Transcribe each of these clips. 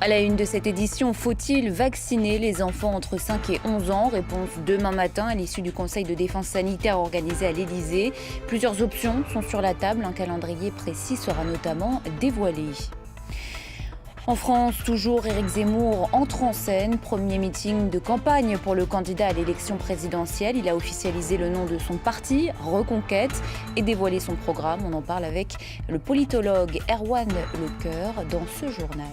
À la une de cette édition, faut-il vacciner les enfants entre 5 et 11 ans? Réponse demain matin à l'issue du Conseil de défense sanitaire organisé à l'Élysée. Plusieurs options sont sur la table. Un calendrier précis sera notamment dévoilé. En France, toujours, Éric Zemmour entre en scène. Premier meeting de campagne pour le candidat à l'élection présidentielle. Il a officialisé le nom de son parti, Reconquête, et dévoilé son programme. On en parle avec le politologue Erwan Lecoeur dans ce journal.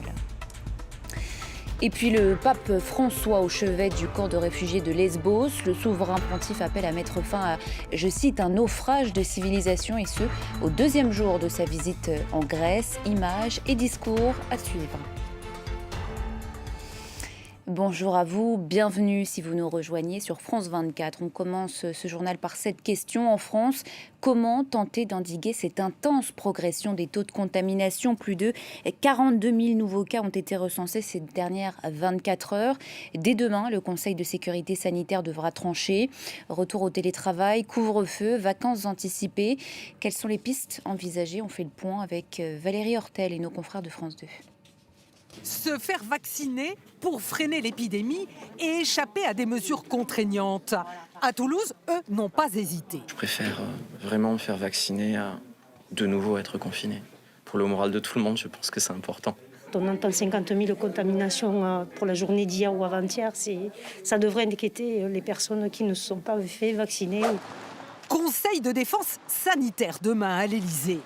Et puis le pape François au chevet du camp de réfugiés de Lesbos. Le souverain pontife appelle à mettre fin à, je cite, un naufrage de civilisation, et ce, au deuxième jour de sa visite en Grèce. Images et discours à suivre. Bonjour à vous, bienvenue si vous nous rejoignez sur France 24. On commence ce journal par cette question. En France, comment tenter d'endiguer cette intense progression des taux de contamination? Plus de 42 000 nouveaux cas ont été recensés ces dernières 24 heures. Dès demain, le Conseil de sécurité sanitaire devra trancher. Retour au télétravail, couvre-feu, vacances anticipées. Quelles sont les pistes envisagées? On fait le point avec Valérie Hortel et nos confrères de France 2. Se faire vacciner pour freiner l'épidémie et échapper à des mesures contraignantes. À Toulouse, eux n'ont pas hésité. Je préfère vraiment me faire vacciner à de nouveau être confiné. Pour le moral de tout le monde, je pense que c'est important. On entend 50 000 contaminations pour la journée d'hier ou avant-hier. Ça devrait inquiéter les personnes qui ne se sont pas fait vacciner. Conseil de défense sanitaire demain à l'Élysée.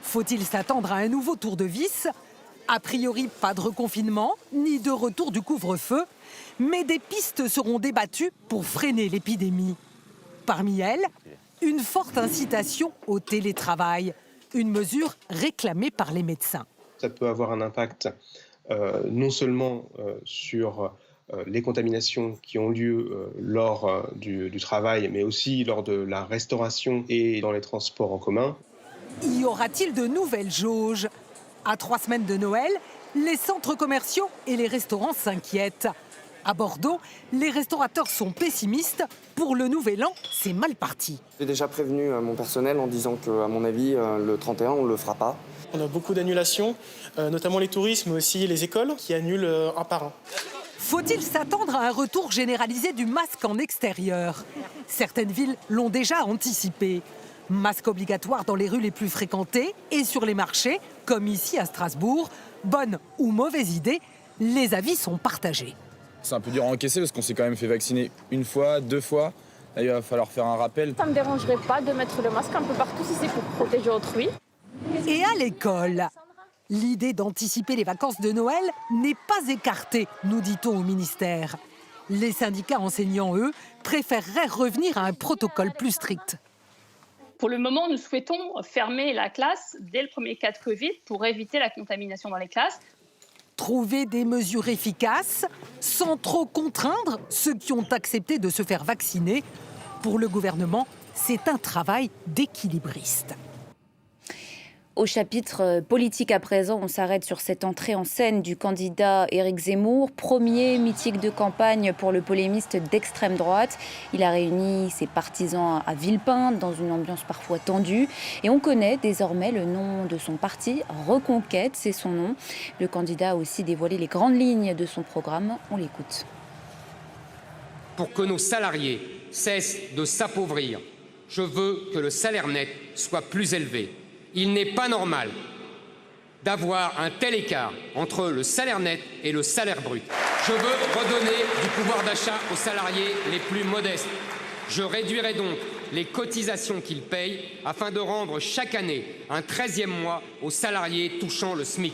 Faut-il s'attendre à un nouveau tour de vis ? A priori, pas de reconfinement, ni de retour du couvre-feu, mais des pistes seront débattues pour freiner l'épidémie. Parmi elles, une forte incitation au télétravail, une mesure réclamée par les médecins. Ça peut avoir un impact non seulement sur les contaminations qui ont lieu lors du travail, mais aussi lors de la restauration et dans les transports en commun. Y aura-t-il de nouvelles jauges ? À 3 semaines de Noël, les centres commerciaux et les restaurants s'inquiètent. À Bordeaux, les restaurateurs sont pessimistes. Pour le nouvel an, c'est mal parti. J'ai déjà prévenu mon personnel en disant qu'à mon avis, le 31, on ne le fera pas. On a beaucoup d'annulations, notamment les touristes, mais aussi les écoles qui annulent un par un. Faut-il s'attendre à un retour généralisé du masque en extérieur? Certaines villes l'ont déjà anticipé. Masque obligatoire dans les rues les plus fréquentées et sur les marchés, comme ici à Strasbourg. Bonne ou mauvaise idée, les avis sont partagés. C'est un peu dur à encaisser parce qu'on s'est quand même fait vacciner 1 fois, 2 fois. Là, il va falloir faire un rappel. Ça ne me dérangerait pas de mettre le masque un peu partout si c'est pour protéger autrui. Et à l'école, l'idée d'anticiper les vacances de Noël n'est pas écartée, nous dit-on au ministère. Les syndicats enseignants, eux, préféreraient revenir à un protocole plus strict. Pour le moment, nous souhaitons fermer la classe dès le premier cas de Covid pour éviter la contamination dans les classes. Trouver des mesures efficaces sans trop contraindre ceux qui ont accepté de se faire vacciner. Pour le gouvernement, c'est un travail d'équilibriste. Au chapitre politique à présent, on s'arrête sur cette entrée en scène du candidat Éric Zemmour. Premier meeting de campagne pour le polémiste d'extrême droite. Il a réuni ses partisans à Villepinte dans une ambiance parfois tendue. Et on connaît désormais le nom de son parti, Reconquête, c'est son nom. Le candidat a aussi dévoilé les grandes lignes de son programme. On l'écoute. Pour que nos salariés cessent de s'appauvrir, je veux que le salaire net soit plus élevé. Il n'est pas normal d'avoir un tel écart entre le salaire net et le salaire brut. Je veux redonner du pouvoir d'achat aux salariés les plus modestes. Je réduirai donc les cotisations qu'ils payent afin de rendre chaque année un 13e mois aux salariés touchant le SMIC.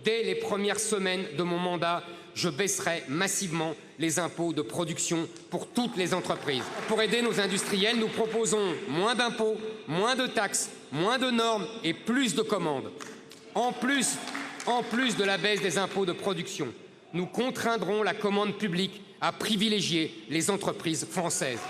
Dès les premières semaines de mon mandat, je baisserai massivement les impôts de production pour toutes les entreprises. Pour aider nos industriels, nous proposons moins d'impôts, moins de taxes, moins de normes et plus de commandes. En plus de la baisse des impôts de production, nous contraindrons la commande publique à privilégier les entreprises françaises.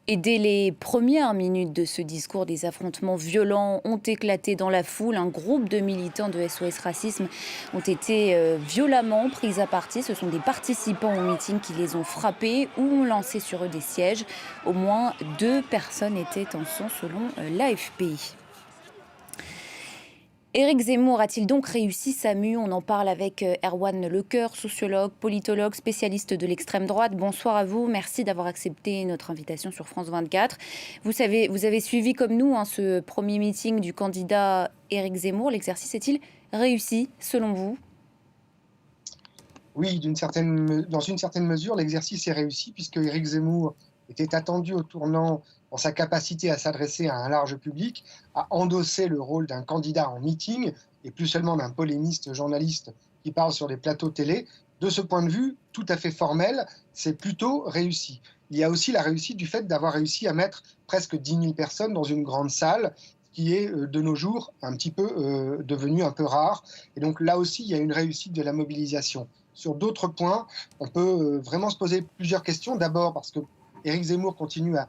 Et dès les premières minutes de ce discours, des affrontements violents ont éclaté dans la foule. Un groupe de militants de SOS Racisme ont été violemment pris à partie. Ce sont des participants au meeting qui les ont frappés ou ont lancé sur eux des sièges. Au moins 2 personnes étaient en sang selon l'AFP. Éric Zemmour a-t-il donc réussi sa mue? On en parle avec Erwan Lecoeur, sociologue, politologue, spécialiste de l'extrême droite. Bonsoir à vous, merci d'avoir accepté notre invitation sur France 24. Vous avez suivi comme nous ce premier meeting du candidat Éric Zemmour. L'exercice est-il réussi selon vous? Oui, dans une certaine mesure, l'exercice est réussi puisque Éric Zemmour était attendu au tournant dans sa capacité à s'adresser à un large public, à endosser le rôle d'un candidat en meeting et plus seulement d'un polémiste journaliste qui parle sur des plateaux télé. De ce point de vue, tout à fait formel, c'est plutôt réussi. Il y a aussi la réussite du fait d'avoir réussi à mettre presque 10 000 personnes dans une grande salle, qui est de nos jours un petit peu devenu un peu rare. Et donc là aussi, il y a une réussite de la mobilisation. Sur d'autres points, on peut vraiment se poser plusieurs questions. D'abord parce que Éric Zemmour continue à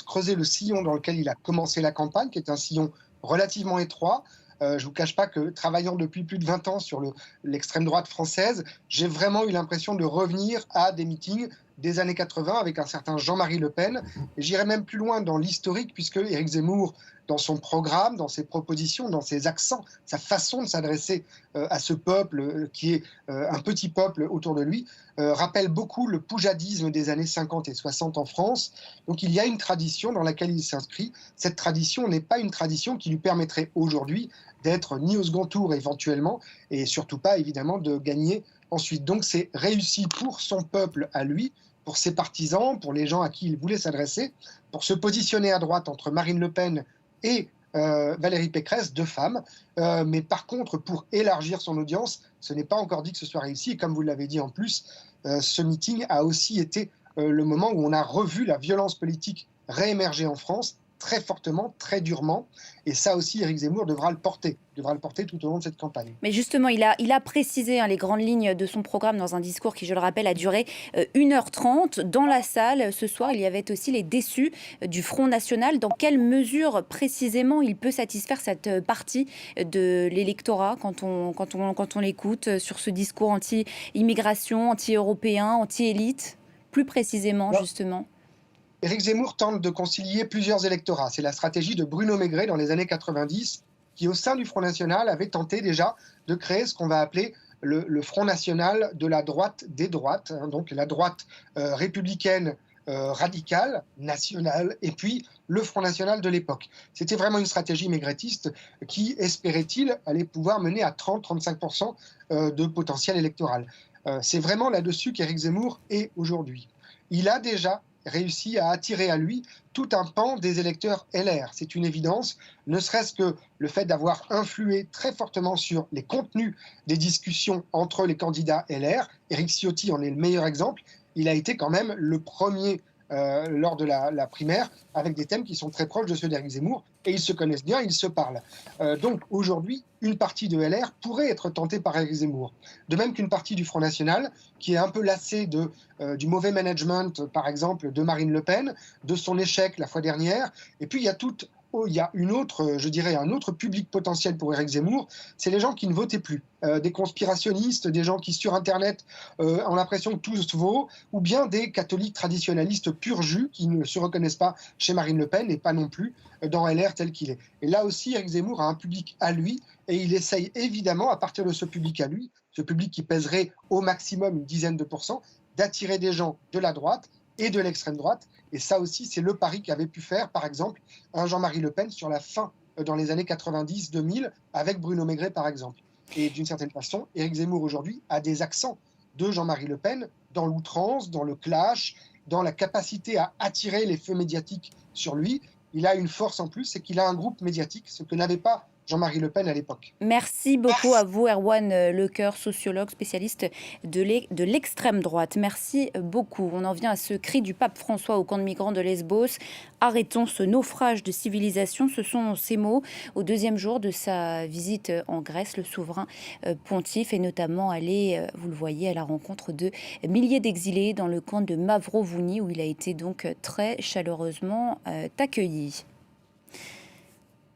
creuser le sillon dans lequel il a commencé la campagne, qui est un sillon relativement étroit. Je ne vous cache pas que travaillant depuis plus de 20 ans sur l'extrême droite française, j'ai vraiment eu l'impression de revenir à des meetings des années 80 avec un certain Jean-Marie Le Pen. Et j'irai même plus loin dans l'historique, puisque Éric Zemmour, dans son programme, dans ses propositions, dans ses accents, sa façon de s'adresser à ce peuple qui est un petit peuple autour de lui, rappelle beaucoup le poujadisme des années 50 et 60 en France. Donc il y a une tradition dans laquelle il s'inscrit. Cette tradition n'est pas une tradition qui lui permettrait aujourd'hui d'être ni au second tour éventuellement, et surtout pas évidemment de gagner ensuite. Donc c'est réussi pour son peuple à lui, pour ses partisans, pour les gens à qui il voulait s'adresser, pour se positionner à droite entre Marine Le Pen et Valérie Pécresse, deux femmes. Mais par contre, pour élargir son audience, ce n'est pas encore dit que ce soit réussi. Et comme vous l'avez dit en plus, ce meeting a aussi été le moment où on a revu la violence politique réémerger en France, très fortement, très durement. Et ça aussi, Éric Zemmour devra le porter tout au long de cette campagne. Mais justement, il a précisé les grandes lignes de son programme dans un discours qui, je le rappelle, a duré 1h30. Dans la salle, ce soir, il y avait aussi les déçus du Front National. Dans quelle mesure, précisément, il peut satisfaire cette partie de l'électorat quand on l'écoute sur ce discours anti-immigration, anti-européen, anti-élite? Plus précisément, justement. Éric Zemmour tente de concilier plusieurs électorats. C'est la stratégie de Bruno Maigret dans les années 90, qui au sein du Front National avait tenté déjà de créer ce qu'on va appeler le Front National de la droite des droites, donc la droite républicaine radicale, nationale, et puis le Front National de l'époque. C'était vraiment une stratégie maigretiste qui, espérait-il, allait pouvoir mener à 30-35% de potentiel électoral. C'est vraiment là-dessus qu'Éric Zemmour est aujourd'hui. Il a déjà réussi à attirer à lui tout un pan des électeurs LR. C'est une évidence, ne serait-ce que le fait d'avoir influé très fortement sur les contenus des discussions entre les candidats LR. Éric Ciotti en est le meilleur exemple. Il a été quand même le premier lors de la primaire avec des thèmes qui sont très proches de ceux d'Éric Zemmour, et ils se connaissent bien, ils se parlent. Donc aujourd'hui, une partie de LR pourrait être tentée par Éric Zemmour. De même qu'une partie du Front National, qui est un peu lassée du mauvais management, par exemple, de Marine Le Pen, de son échec la fois dernière. Et puis il y a un autre public potentiel pour Éric Zemmour, c'est les gens qui ne votaient plus. Des conspirationnistes, des gens qui sur Internet ont l'impression que tout se vaut, ou bien des catholiques traditionnalistes pur jus qui ne se reconnaissent pas chez Marine Le Pen et pas non plus dans LR tel qu'il est. Et là aussi, Éric Zemmour a un public à lui, et il essaye évidemment, à partir de ce public à lui, ce public qui pèserait au maximum une dizaine de pourcents, d'attirer des gens de la droite et de l'extrême droite. Et ça aussi, c'est le pari qu'avait pu faire, par exemple, un Jean-Marie Le Pen sur la fin, dans les années 90-2000, avec Bruno Maigret, par exemple. Et d'une certaine façon, Éric Zemmour, aujourd'hui, a des accents de Jean-Marie Le Pen dans l'outrance, dans le clash, dans la capacité à attirer les feux médiatiques sur lui. Il a une force en plus, c'est qu'il a un groupe médiatique, ce que n'avait pas Jean-Marie Le Pen à l'époque. Merci beaucoup à vous, Erwan Lecoeur, sociologue, spécialiste de l'extrême droite. Merci beaucoup. On en vient à ce cri du pape François au camp de migrants de Lesbos. Arrêtons ce naufrage de civilisation. Ce sont ces mots au deuxième jour de sa visite en Grèce. Le souverain pontife est notamment allé, vous le voyez, à la rencontre de milliers d'exilés dans le camp de Mavrovouni, où il a été donc très chaleureusement accueilli.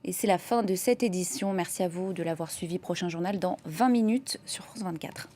Et c'est la fin de cette édition. Merci à vous de l'avoir suivi. Prochain journal dans 20 minutes sur France 24.